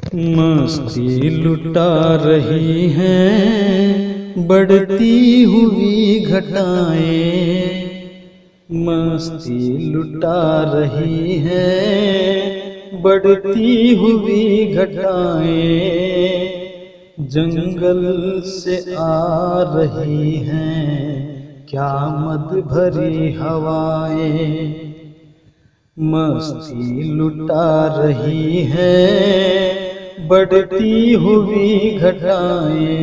मस्ती लुटा रही हैं बढ़ती हुई घटाएं, मस्ती लुटा रही हैं बढ़ती हुई घटाएं, जंगल से आ रही हैं क्या मद भरी हवाएं। मस्ती लुटा रही है बढ़ती हुई घटाएं,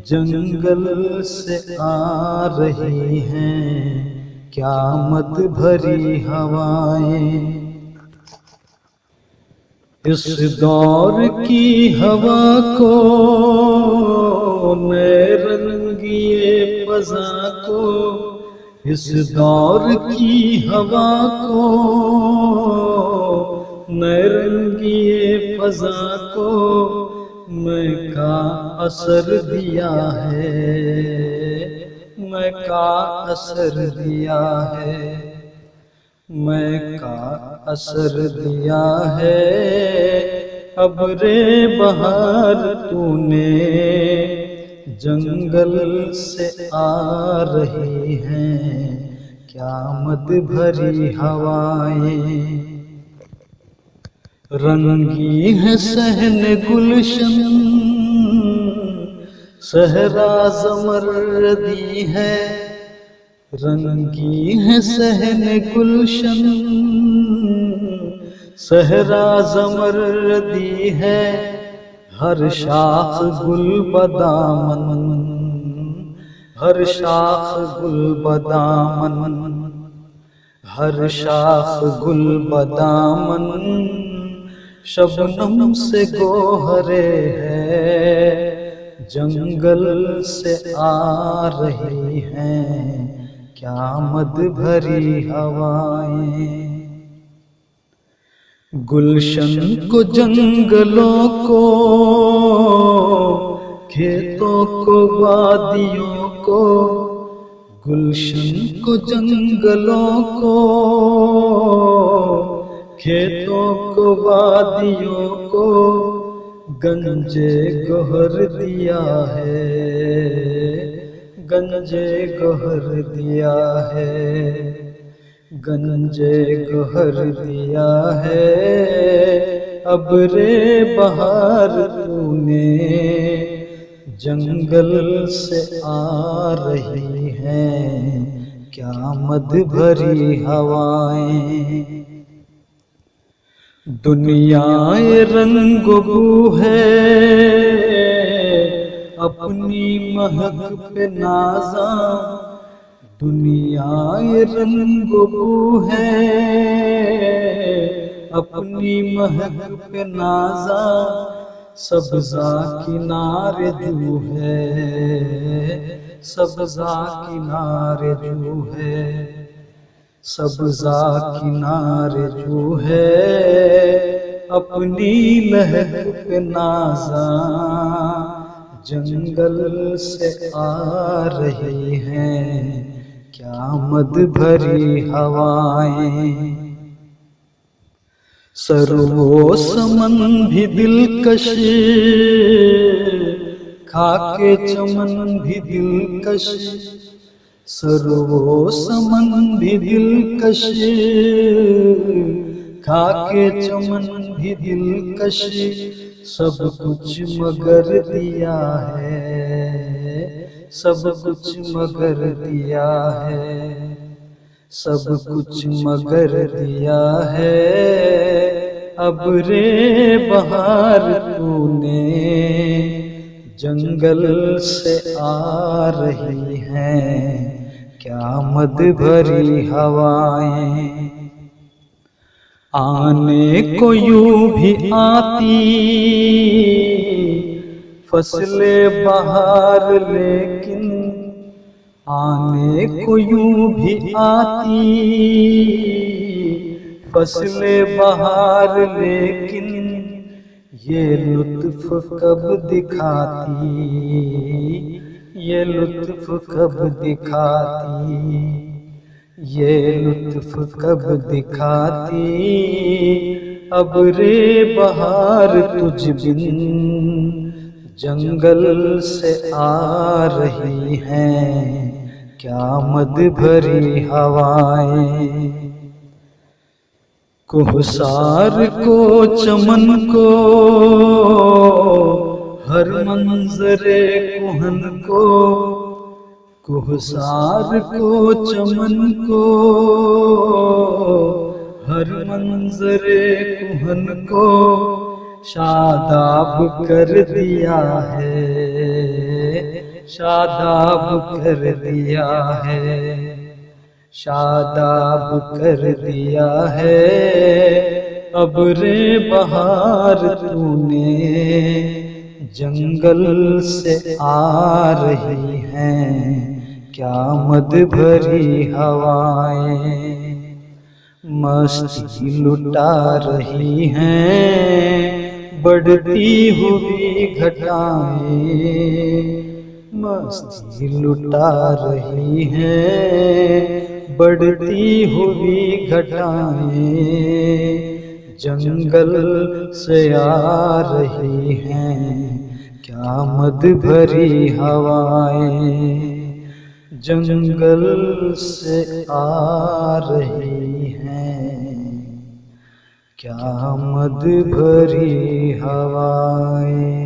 जंगल से आ रही हैं क्या मद भरी हवाएं। इस दौर की हवा को नए रंगिए फजा को, इस दौर की हवा को नए रंगिए फजा को मैं का असर दिया है, मैं का असर दिया है, मैं का असर दिया है। अब रे बहार तूने जंगल से आ रही हैं क्या मद भरी हवाएं। रंगी है सहन गुलशन सहरा ज़मर्दी है, रंगी है सहन गुलशन सहरा ज़मर्दी है, हर शाख गुल बदामन, हर शाख गुल बदामन, हर शाख गुल बदामन शबनम से गोहरे है, जंगल से आ रही हैं क्या मद भरी हवाएं। गुलशन को जंगलों को, खेतों को वादियों को, गुलशन को जंगलों को, खेतों को वादियों को गंजे गोहर दिया है, गंजे गोहर दिया है, गंजे गोहर दिया है। अब रे बहार तूने जंगल से आ रही हैं क्या मद भरी हवाएं। दुनियाए रंग बू है अपनी महक पे नाज़ा, दुनियाए रंग बू है अपनी महक पे नाज़ा, सब्ज़ा किनारे जू है, सब्ज़ा किनारे जू है, सब्ज़ा किनारे जू है, अपनी लहक पे नाज़ा जंगल से आ रही हैं क्या मद भरी हवाएं। सर्वो समन भी दिलकश, खाके चमन भी दिलकश, सर्वो समन भी दिलकश, खाके चमन भी दिलकश, सब कुछ मगर दिया है, सब कुछ मगर दिया है, सब कुछ मगर दिया है। अब रे बहार तूने जंगल से आ रही हैं क्या मद भरी हवाएं। आने को यूं भी आती फसलें बहार, लेकिन आने को यूं भी आती फसलें बहार, लेकिन ये लुत्फ कब दिखाती, ये लुत्फ कब दिखाती, ये लुत्फ कब दिखाती। अब रे बहार तुझ बिन जंगल से आ रही हैं, क्या मद भरी हवाएं। कोहसार को चमन को हर मंजरे कुहन को, कोहसार को चमन को हर मंजरे कुहन को शादाब कर दिया है, शादाब कर दिया है, शादाब कर दिया है। अब रे बहार तूने जंगल से आ रही हैं, क्या मद भरी हवाएं। मस्ती लुटा रही हैं बढ़ती हुई घटाएं, मस्ती लुटा रही हैं बढ़ती हुई घटाएं। जंगल से आ रही हैं, क्या मद भरी हवाएं। जंगल से आ रही हैं, क्या मद भरी हवाएं।